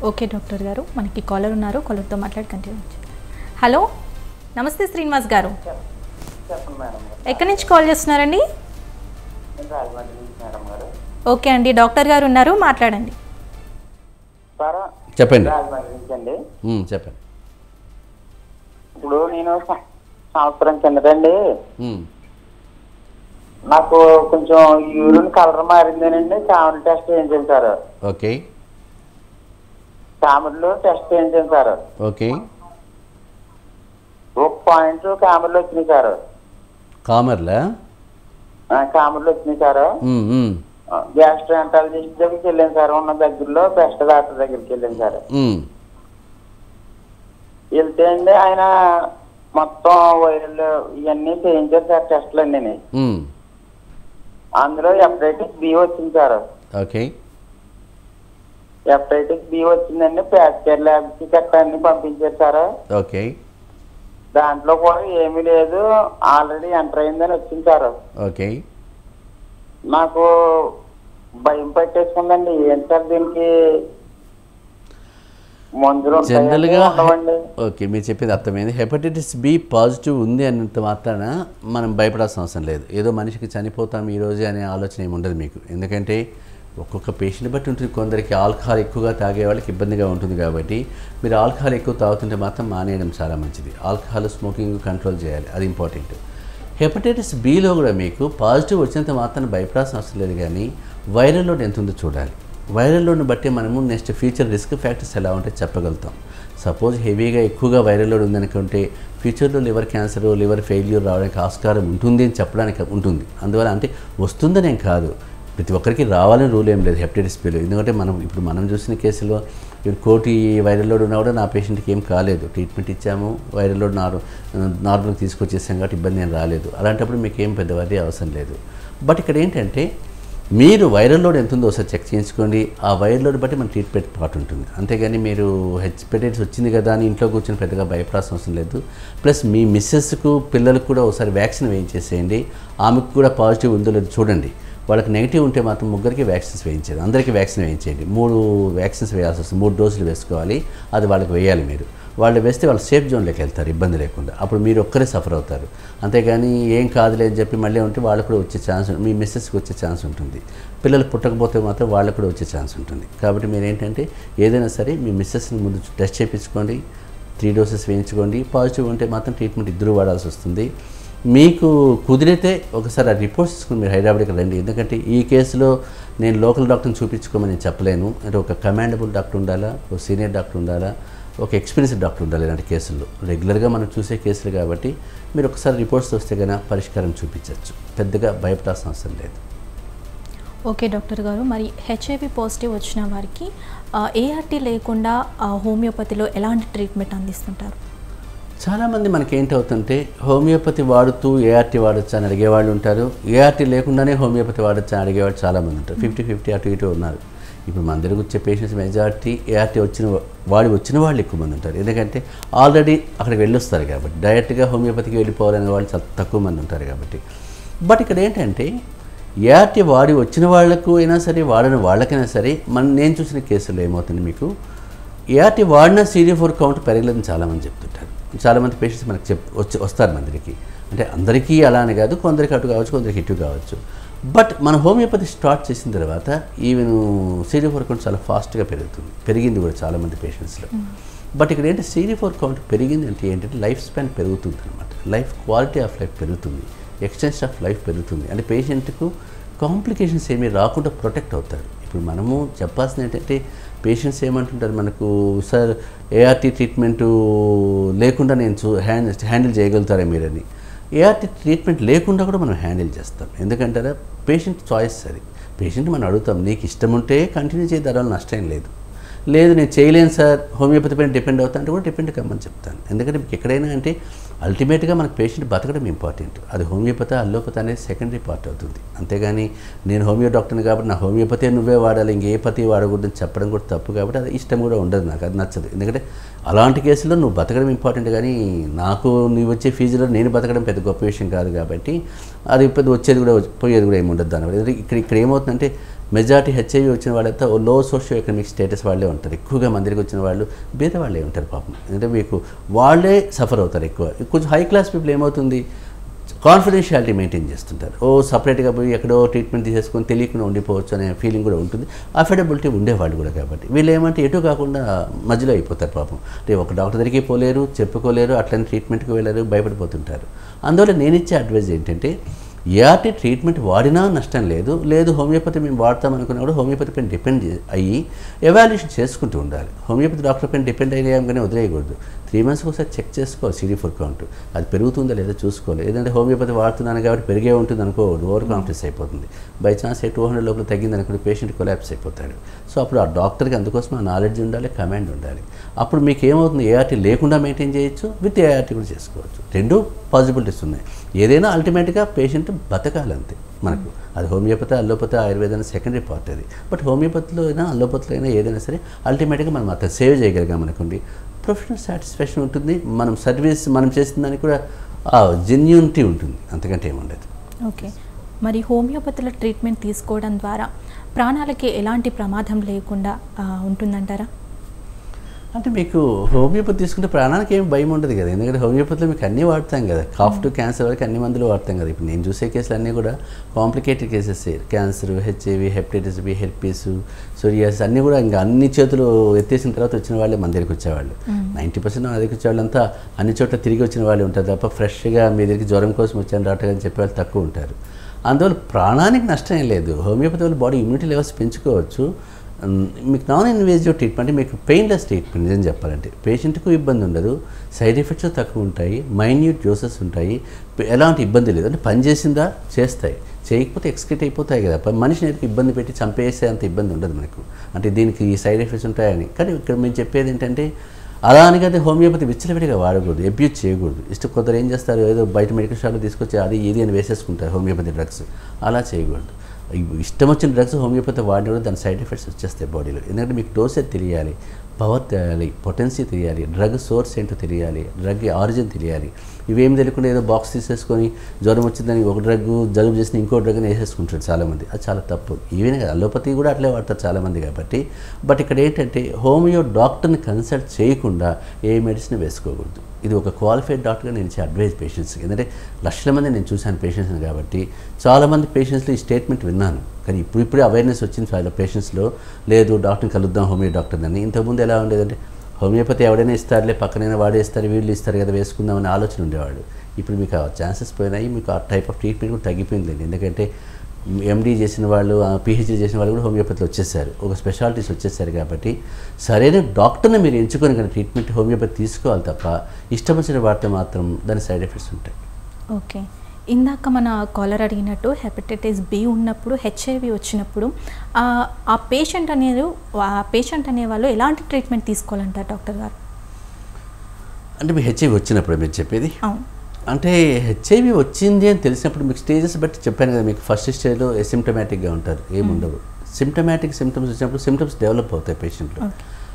ఓకే డాక్టర్ గారు, మనకి కాలర్ ఉన్నారు, కాలర్తో మాట్లాడి కంటిన్యూ చేయండి. హలో, నమస్తే శ్రీనివాస్ గారు, ఎక్కడి నుంచి కాల్ చేస్తున్నారండి? ఓకే అండి, డాక్టర్ గారు ఉన్నారు, మాట్లాడండి. చెప్పండి. చెప్పండి. ఇప్పుడు నేను సంవత్సరం కిందటండి నాకు కొంచెం యూరిన్ కలర్ మారిందేనండి, కామెడీ టెస్ట్ చేయించాను సార్. ఓకే. కామెడీలో టెస్ట్ చేయించాను సార్. ఓకే. 1 point కామెడీలో వచ్చినాయి సార్. కామెర్లా? కామెడీలో వచ్చినాయి సార్. గ్యాస్ట్రాంటాలజిస్ట్ దగ్గరికి వెళ్ళాను సార్, ఉన్న దగ్గరలో బెస్ట్ డాక్టర్ దగ్గరికి వెళ్ళాను సార్. వెళ్తే అండి ఆయన మొత్తం వైరల్ ఇవన్నీ చేయించారు సార్ టెస్ట్లు అన్నీ. అందులో హెపటైటిస్ బి వచ్చింది సార్. ఓకే. హెపటైటిస్ బి వచ్చిందండి, ప్యాస్కేర్ ల్యాబ్కి గట్రా అన్ని పంపించారు సార్. ఓకే. దాంట్లో కూడా ఏమీ లేదు, ఆల్రెడీ ఎంటర్ అయిందని వచ్చింది సార్. ఓకే. నాకు భయం పట్టేసుకుందండి, ఏంటి సార్ దీనికి మందులు జనరల్గా? ఓకే, మీరు చెప్పేది అర్థమైంది. హెపటైటిస్ బి పాజిటివ్ ఉంది అన్నంత మాత్రాన మనం భయపడాల్సిన అవసరం లేదు. ఏదో మనిషికి చనిపోతాం ఈరోజు అనే ఆలోచన ఏమి ఉండదు మీకు. ఎందుకంటే ఒక్కొక్క పేషెంట్ బట్టి ఉంటుంది. కొందరికి ఆల్కహాల్ ఎక్కువగా తాగే వాళ్ళకి ఇబ్బందిగా ఉంటుంది. కాబట్టి మీరు ఆల్కహాల్ ఎక్కువ తాగుతుంటే మాత్రం మానేయడం చాలా మంచిది. ఆల్కహాల్, స్మోకింగ్ కంట్రోల్ చేయాలి, అది ఇంపార్టెంట్. హెపటైటిస్ బిలో కూడా మీకు పాజిటివ్ వచ్చినంత మాత్రం భయపడాల్సిన అవసరం లేదు, కానీ వైరల్ లోడ్ ఎంత ఉందో చూడాలి. వైరల్ లోడ్ని బట్టి మనము నెక్స్ట్ ఫ్యూచర్ రిస్క్ ఫ్యాక్టర్స్ ఎలా ఉంటే చెప్పగలుగుతాం. సపోజ్ హెవీగా ఎక్కువగా వైరల్ లోడ్ ఉందనుకుంటే ఫ్యూచర్లో లివర్ క్యాన్సర్, లివర్ ఫెయిల్యూర్ రావడానికి ఆస్కారం ఉంటుంది అని చెప్పడానికి ఉంటుంది. అందువల్ల అంటే వస్తుందనేం కాదు, ప్రతి ఒక్కరికి రావాలని రూల్ ఏం లేదు హెపటైటిస్ బిలో. ఎందుకంటే మనం చూసిన కేసులో ఇప్పుడు 1 కోటి వైరల్ లోడ్ ఉన్నా కూడా నా పేషెంట్కి ఏం కాలేదు, ట్రీట్మెంట్ ఇచ్చాము, వైరల్ లోడ్ నార్మల్గా తీసుకొచ్చేసాం కాబట్టి ఇబ్బంది ఏం రాలేదు. అలాంటప్పుడు మీకు ఏం పెద్దవారి అవసరం లేదు. బట్ ఇక్కడ ఏంటంటే మీరు వైరల్ లోడ్ ఎంత ఉందో ఒకసారి చెక్ చేయించుకోండి. ఆ వైరల్ లోడ్ బట్టి మన ట్రీట్మెంట్ పార్ట్ ఉంటుంది. అంతేగాని మీరు హెపటైటిస్ వచ్చింది కదా అని ఇంట్లో కూర్చొని పెద్దగా భయపడాల్సిన అవసరం లేదు. ప్లస్ మీ మిస్సెస్కు పిల్లలకు కూడా ఒకసారి వ్యాక్సిన్ వేయించేసేయండి. ఆమెకు కూడా పాజిటివ్ ఉందో లేదో చూడండి. వాళ్ళకి నెగిటివ్ ఉంటే మాత్రం 3 వ్యాక్సిన్స్ వేయించేది, అందరికీ వ్యాక్సిన్ వేయించేయండి. 3 వ్యాక్సిన్స్ వేయాల్సి వస్తుంది, 3 డోసులు వేసుకోవాలి. అది వాళ్ళకి వేయాలి. మీరు వాళ్ళు వేస్తే వాళ్ళు సేఫ్ జోన్లోకి వెళ్తారు ఇబ్బంది లేకుండా. అప్పుడు మీరు ఒక్కరే సఫర్ అవుతారు. అంతేగాని ఏం కాదులే అని చెప్పి మళ్ళీ ఉంటే వాళ్ళకు కూడా వచ్చే ఛాన్స్, మీ మిస్సెస్కి వచ్చే ఛాన్స్ ఉంటుంది. పిల్లలు పుట్టకపోతే మాత్రం వాళ్ళకు కూడా వచ్చే ఛాన్స్ ఉంటుంది. కాబట్టి మీరు ఏంటంటే ఏదైనా సరే మీ మిస్సెస్ని ముందు టెస్ట్ చేయించుకోండి, 3 డోసెస్ వేయించుకోండి. పాజిటివ్ ఉంటే మాత్రం ట్రీట్మెంట్ ఇద్దరు వాడాల్సి వస్తుంది. మీకు కుదిరితే ఒకసారి ఆ రిపోర్ట్స్ తీసుకుని మీరు హైదరాబాద్కి రండి. ఎందుకంటే ఈ కేసులో నేను లోకల్ డాక్టర్ని చూపించుకోమని నేను చెప్పలేను. అంటే ఒక కమాండబుల్ డాక్టర్ ఉండాలా, ఒక సీనియర్ డాక్టర్ ఉండాలా, ఒక ఎక్స్పీరియన్స్డ్ డాక్టర్ ఉండాలి. ఇలాంటి కేసుల్లో రెగ్యులర్గా మనం చూసే కేసులు కాబట్టి మీరు ఒకసారి రిపోర్ట్స్ వస్తే కనుక పరిష్కారం చూపించవచ్చు. పెద్దగా భయపడాల్సిన అవసరం లేదు. ఓకే డాక్టర్ గారు, మరి హెచ్ఐవి పాజిటివ్ వచ్చిన వారికి ఏఆర్టీ లేకుండా హోమియోపతిలో ఎలాంటి ట్రీట్మెంట్ అందిస్తుంటారు? చాలామంది మనకేంటవుతుంటే హోమియోపతి వాడుతూ ఏఆర్టీ వాడచ్చా అని అడిగేవాళ్ళు ఉంటారు, ఏఆర్టీ లేకుండానే హోమియోపతి వాడచ్చా అని అడిగేవాళ్ళు చాలామంది ఉంటారు. 50-50 అటు ఇటు ఉన్నారు. ఇప్పుడు మన దగ్గరకు వచ్చే పేషెంట్స్ మెజారిటీ ఏఆర్టీ వచ్చిన వాళ్ళు ఎక్కువ మంది ఉంటారు. ఎందుకంటే ఆల్రెడీ అక్కడికి వెళ్ళొస్తారు కాబట్టి, డైరెక్ట్గా హోమియోపతికి వెళ్ళిపోవాలనే వాళ్ళు చాలా తక్కువ మంది ఉంటారు కాబట్టి. బట్ ఇక్కడ ఏంటంటే ఏఆర్టీ వాడి వచ్చిన వాళ్ళకు అయినా సరే, వాడని వాళ్ళకైనా సరే, నేను చూసిన కేసుల్లో ఏమవుతుంది, మీకు ఏఆర్టీ వాడిన CD4 కౌంట్ పెరగలేదని చాలామంది చెప్తుంటారు. చాలామంది పేషెంట్స్ మనకు వస్తారు మన దగ్గరికి. అంటే అందరికీ అలా అని కాదు, కొందరికి అటు కావచ్చు, కొందరికి ఇటు కావచ్చు. బట్ మన హోమియోపతి స్టార్ట్ చేసిన తర్వాత ఈవెన్ CD4 కౌంట్ చాలా ఫాస్ట్గా పెరిగింది కూడా చాలామంది పేషెంట్స్లో. బట్ ఇక్కడ ఏంటి CD4 కౌంట్ పెరిగింది అంటే ఏంటంటే లైఫ్ స్పాన్ పెరుగుతుంది అనమాట. లైఫ్ క్వాలిటీ ఆఫ్ లైఫ్ పెరుగుతుంది, ఎక్స్టెన్షన్ ఆఫ్ లైఫ్ పెరుగుతుంది. అంటే పేషెంట్కు కాంప్లికేషన్స్ ఏమీ రాకుండా ప్రొటెక్ట్ అవుతారు. ఇప్పుడు మనము చెప్పాల్సింది ఏంటంటే పేషెంట్స్ ఏమంటుంటారు మనకు, సార్ ఏఆర్టీ ట్రీట్మెంటు లేకుండా నేను హ్యాండిల్ చేయగలుగుతారా మీరని. ఏఆర్టీ ట్రీట్మెంట్ లేకుండా కూడా మనం హ్యాండిల్ చేస్తాం. ఎందుకంటారా, పేషెంట్ చాయిస్. అది పేషెంట్ మనం అడుగుతాం, నీకు ఇష్టం ఉంటే కంటిన్యూ చేయ, దానివల్ల నష్టం లేదు. నేను చేయలేను సార్, హోమియోపతి పైన డిపెండ్ అవుతా అంటే కూడా డిపెండ్ కమ్మని చెప్తాను. ఎందుకంటే మీకు ఎక్కడైనా అంటే అల్టిమేట్గా మనకు పేషెంట్ బతకడం ఇంపార్టెంట్. అది హోమియోపతి అల్లోపతి అనేది సెకండరీ పార్ట్ అవుతుంది. అంతేగాని నేను హోమియో డాక్టర్ని కాబట్టి నా హోమియోపతి నువ్వే వాడాలి, ఇంకే పతి వాడకూడదని చెప్పడం కూడా తప్పు. కాబట్టి అది ఇష్టం కూడా ఉండదు, నాకు అది నచ్చదు. ఎందుకంటే అలాంటి కేసులో నువ్వు బతకడం ఇంపార్టెంట్, కానీ నాకు నువ్వు వచ్చే ఫీజులో నేను బతకడం పెద్ద గొప్ప విషయం కాదు. కాబట్టి అది పెద్ద వచ్చేది కూడా పోయేది కూడా ఏమి ఉండదు దానివల్ల. ఇక్కడ ఏమవుతుందంటే మెజారిటీ హెచ్ఐవి వచ్చిన వాళ్ళంతా లో సోషియో ఎకనామిక్ స్టేటస్ వాళ్ళే ఉంటారు. ఎక్కువగా మందిరికి వచ్చిన వాళ్ళు బీద వాళ్ళే ఉంటారు పాపం. ఎందుకంటే మీకు వాళ్ళే సఫర్ అవుతారు ఎక్కువ. కొంచెం హై క్లాస్ పీపుల్ ఏమవుతుంది, కాన్ఫిడెన్షియాలిటీ మెయింటైన్ చేస్తుంటారు. సపరేట్గా పోయి ఎక్కడో ట్రీట్మెంట్ తీసేసుకొని తెలియకుండా ఉండిపోవచ్చు అనే ఫీలింగ్ కూడా ఉంటుంది. అఫోర్డబిలిటీ ఉండేవాళ్ళు కూడా. కాబట్టి వీళ్ళు ఏమంటే ఎటు కాకుండా మధ్యలో అయిపోతారు పాపం. అంటే ఒక డాక్టర్ దగ్గరికి పోలేరు, చెప్పుకోలేరు, అట్లనే ట్రీట్మెంట్కి వెళ్ళారు, భయపడిపోతుంటారు. అందువల్ల నేను ఇచ్చే అడ్వైజ్ ఏంటంటే ఏఆర్టీ ట్రీట్మెంట్ వాడినా నష్టం లేదు, హోమియోపతి మేము వాడతాం అనుకున్నా కూడా హోమియోపతి పైన డిపెండ్ అయ్యి ఎవాల్యుయేషన్ చేసుకుంటూ ఉండాలి. హోమియోపతి డాక్టర్ పైన డిపెండ్ అయ్యాగానే వదిలేయకూడదు. 3 మంత్స్కి ఒకసారి చెక్ చేసుకోవాలి CD4 కౌంట్, అది పెరుగుతుందా లేదా చూసుకోవాలి. ఏదంటే హోమియోపతి వాడుతున్నాను కాబట్టి పెరిగే ఉంటుంది అనుకోవద్దు, ఓవర్ కాన్ఫిడెన్స్ అయిపోతుంది. బై ఛాన్స్ 200 లోపల తగ్గింది అనుకుంటే పేషెంట్ కొలాప్స్ అయిపోతాడు. సో అప్పుడు ఆ డాక్టర్కి అందుకోసం ఆ నాలెడ్జ్ ఉండాలి, కమాండ్ ఉండాలి. అప్పుడు మీకు ఏమవుతుంది, ఏఆర్టీ లేకుండా మెయింటైన్ చేయొచ్చు, విత్ ఏఆర్టీ కూడా చేసుకోవచ్చు. 2 పాసిబిలిటీస్ ఉన్నాయి. ఏదైనా అల్టిమేట్గా పేషెంట్ బతకాలంతే మనకు. అది హోమియోపతి, అల్లోపతి, ఆయుర్వేదం సెకండరీ పార్ట్ అది. బట్ హోమియోపతిలో అయినా అల్లోపతిలో అయినా ఏదైనా సరే అల్టిమేట్గా మనం అతను సేవ్ చేయగలిగాం అనుకోండి, ప్రొఫెషనల్ సాటిస్ఫాక్షన్ ఉంటుంది, మనం సర్వీస్ మనం చేసిన దానికి కూడా జెన్యూనిటీ ఉంటుంది, అంతకంటే ఏముండదు. ఓకే, మరి హోమియోపతిలో ట్రీట్మెంట్ తీసుకోవడం ద్వారా ప్రాణాలకి ఎలాంటి ప్రమాదం లేకుండా ఉంటుందంటారా? అంటే మీకు హోమియోపతి తీసుకుంటే ప్రాణానికి ఏం భయం ఉండదు కదా, ఎందుకంటే హోమియోపతిలో మీకు అన్నీ వాడతాం కదా, కాఫ్ టు క్యాన్సర్ వరకు అన్ని మందులు వాడతాం కదా. ఇప్పుడు నేను చూసే కేసులు అన్నీ కూడా complicated cases, cancer, HIV, hepatitis B, herpes, psoriasis అన్నీ కూడా ఇంకా అన్ని చేతులు ఎత్తేసిన తర్వాత వచ్చిన వాళ్ళే మన దగ్గరికి వచ్చేవాళ్ళు. 90% మన దగ్గరికి వచ్చేవాళ్ళంతా అన్ని చోట్ల తిరిగి వచ్చిన వాళ్ళే ఉంటారు తప్ప ఫ్రెష్గా మీ దగ్గరికి జ్వరం కోసం వచ్చాను డాక్టర్ అని చెప్పే వాళ్ళు తక్కువ ఉంటారు. అందువల్ల ప్రాణానికి నష్టం ఏం లేదు. హోమియోపతి వల్ల బాడీ ఇమ్యూనిటీ లెవెల్స్ పెంచుకోవచ్చు. మీకు నాన్ ఇన్వేజివ్ ట్రీట్మెంట్, మీకు పెయిన్లెస్ ట్రీట్మెంట్ నిజం చెప్పాలంటే పేషెంట్కు ఇబ్బంది ఉండదు, సైడ్ ఎఫెక్ట్స్ తక్కువ ఉంటాయి, మైన్యూట్ డోసెస్ ఉంటాయి, ఎలాంటి ఇబ్బంది లేదు. అంటే పని చేసిందా చేస్తాయి, చేయకపోతే ఎక్స్క్రీట్ అయిపోతాయి కదా. మనిషిని ఇబ్బంది పెట్టి చంపేసే అంత ఇబ్బంది ఉండదు మనకు, అంటే దీనికి ఈ సైడ్ ఎఫెక్ట్స్ ఉంటాయని. కానీ ఇక్కడ మేము చెప్పేది ఏంటంటే అలా అని కదా హోమియోపతి విచ్చలవిడిగా వాడకూడదు, అబ్యూజ్ చేయకూడదు. కొందరు ఏం చేస్తారు, ఏదో బయట మెడికల్ షాప్లో తీసుకొచ్చి అది ఇది అని వేసేసుకుంటారు హోమియోపతి డ్రగ్స్, అలా చేయకూడదు. ఇష్టం వచ్చిన డ్రగ్స్ హోమియోపతి వాడిన కూడా దాని సైడ్ ఎఫెక్ట్స్ వచ్చేస్తాయి బాడీలో. ఎందుకంటే మీకు డోసేజ్ తెలియాలి, పవర్ తెలియాలి, పొటెన్సీ తెలియాలి, డ్రగ్ సోర్స్ ఏంటో తెలియాలి, డ్రగ్ ఆరిజిన్ తెలియాలి. ఇవేం తెలియకుండా ఏదో బాక్స్ తీసేసుకొని జ్వరం వచ్చిందని ఒక డ్రగ్, జలుబు చేసిన ఇంకో డ్రగ్ని వేసేసుకుంటారు చాలామంది. అది చాలా తప్పు. ఈవెన్ అలోపతి కూడా అట్లే వాడతారు చాలామంది కాబట్టి. బట్ ఇక్కడ ఏంటంటే హోమియో డాక్టర్ని కన్సల్ట్ చేయకుండా ఏ మెడిసిన్ వేసుకోకూడదు. ఇది ఒక క్వాలిఫైడ్ డాక్టర్గా నేను ఇచ్చే అడ్వైజ్ పేషెంట్స్కి. ఎందుకంటే లక్షల మంది నేను చూశాను పేషెంట్స్ని కాబట్టి చాలామంది పేషెంట్స్లో ఈ స్టేట్మెంట్ విన్నాను. కానీ ఇప్పుడే అవేర్నెస్ వచ్చింది చాలా పేషెంట్స్లో, లేదు డాక్టర్ని కలుద్దాం హోమియో డాక్టర్ అని. ఇంతకుముందు ఎలా ఉండేదంటే హోమియోపతి ఎవడైనా ఇస్తారులే, పక్కనైనా వాడేస్తారు, వీళ్ళు ఇస్తారు కదా వేసుకుందామని ఆలోచన ఉండేవాడు. ఇప్పుడు మీకు ఆ ఛాన్సెస్ పోయినాయి, మీకు ఆ టైప్ ఆఫ్ ట్రీట్మెంట్ కూడా తగ్గిపోయిందండి. ఎందుకంటే ఎండీ చేసిన వాళ్ళు, పిహెచ్డీ చేసిన వాళ్ళు కూడా హోమియోపతిలో వచ్చేసారు, ఒక స్పెషాలిటీస్ వచ్చేసారు. కాబట్టి సరైన డాక్టర్ని మీరు ఎంచుకొని కానీ ట్రీట్మెంట్ హోమియోపతి తీసుకోవాలి తప్ప ఇష్టం వచ్చిన వాడితే మాత్రం దాని సైడ్ ఎఫెక్ట్స్ ఉంటాయి. ఓకే, ఇందాక మన కాలర్ అడిగినట్టు హెపటైటిస్ బి ఉన్నప్పుడు, హెచ్ఐవి వచ్చినప్పుడు ఆ పేషెంట్ అనేవాళ్ళు ఎలాంటి ట్రీట్మెంట్ తీసుకోవాలంటారు డాక్టర్ గారు? అంటే మీ హెచ్ఐవి వచ్చినప్పుడు మీరు చెప్పేది? అవును. అంటే హెచ్ఐవి వచ్చింది అని తెలిసినప్పుడు మీకు స్టేజెస్ బట్టి చెప్పాను కదా, మీకు ఫస్ట్ స్టేజ్లో ఎసిమ్టమాటిక్గా ఉంటారు, ఏముండవు. సిమ్టమాటిక్ సిమ్టమ్స్ వచ్చినప్పుడు సిమ్టమ్స్ డెవలప్ అవుతాయి పేషెంట్లో.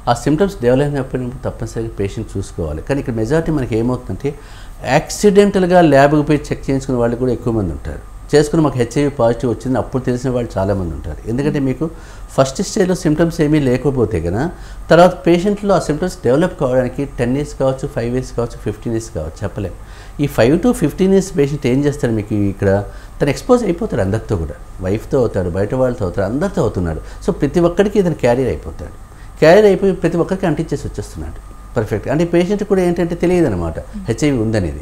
ఆ సిమ్టమ్స్ డెవలప్ అయినప్పుడు తప్పనిసరిగా పేషెంట్ చూసుకోవాలి. కానీ ఇక్కడ మెజారిటీ మనకి ఏమవుతుందంటే యాక్సిడెంటల్గా ల్యాబ్కి పోయి చెక్ చేయించుకునే వాళ్ళు కూడా ఎక్కువ మంది ఉంటారు. చేసుకుని మాకు హెచ్ఐవి పాజిటివ్ వచ్చింది అప్పుడు తెలిసిన వాళ్ళు చాలామంది ఉంటారు. ఎందుకంటే మీకు ఫస్ట్ స్టేజ్లో సిమ్టమ్స్ ఏమీ లేకపోతే కదా తర్వాత పేషెంట్లో ఆ సిమ్టమ్స్ డెవలప్ కావడానికి 10 years కావచ్చు, 5 years కావచ్చు, 15 years కావచ్చు, చెప్పలేము. ఈ 5 to 15 years పేషెంట్ ఏం చేస్తారు, మీకు ఇక్కడ తను ఎక్స్పోజ్ అయిపోతాడు అందరితో కూడా, వైఫ్తో అవుతాడు, బయట వాళ్ళతో అవుతాడు, అందరితో అవుతున్నాడు. సో ప్రతి ఒక్కరికి ఇతను క్యారియర్ అయిపోతాడు. క్యారియర్ అయిపోయి ప్రతి ఒక్కరికి అంటించేసి వచ్చేస్తున్నాడు పర్ఫెక్ట్. అంటే పేషెంట్ కూడా ఏంటంటే తెలియదు అనమాట హెచ్ఐవి ఉందనేది.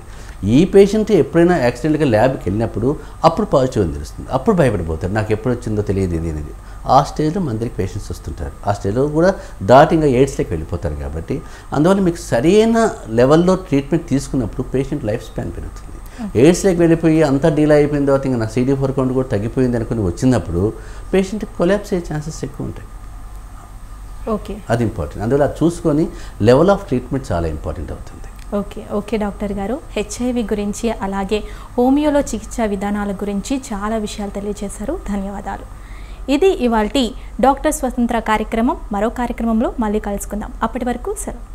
ఈ పేషెంట్ ఎప్పుడైనా యాక్సిడెంట్గా ల్యాబ్కి వెళ్ళినప్పుడు అప్పుడు పాజిటివ్ అని తెలుస్తుంది, అప్పుడు భయపడిపోతారు, నాకు ఎప్పుడు వచ్చిందో తెలియదు ఇది అనేది. ఆ స్టేజ్లో మన దగ్గరికి పేషెంట్స్ వస్తుంటారు. ఆ స్టేజ్లో కూడా దాటి ఇంకా ఎయిడ్స్లోకి వెళ్ళిపోతారు. కాబట్టి అందువల్ల మీకు సరైన లెవెల్లో ట్రీట్మెంట్ తీసుకున్నప్పుడు పేషెంట్ లైఫ్ స్పాన్ పెరుగుతుంది. ఎయిడ్స్లోకి వెళ్ళిపోయి అంతా డీల్ అయిపోయిన తర్వాత ఇంకా నా CD4 కౌంట్ కూడా తగ్గిపోయింది అనుకుని వచ్చినప్పుడు పేషెంట్ కొలాప్స్ అయ్యే ఛాన్సెస్ ఎక్కువ ఉంటాయి. ఓకే, అది ఇంపార్టెంట్. అందువల్ల అది చూసుకొని లెవెల్ ఆఫ్ ట్రీట్మెంట్ చాలా ఇంపార్టెంట్ అవుతుంది. ఓకే డాక్టర్ గారు, హెచ్ఐవి గురించి అలాగే హోమియోలో చికిత్సా విధానాల గురించి చాలా విషయాలు తెలియజేశారు. ధన్యవాదాలు. ఇది ఇవాల్టి డాక్టర్ స్వతంత్ర కార్యక్రమం. మరో కార్యక్రమంలో మళ్ళీ కలుసుకుందాం. అప్పటి వరకు సెలవు.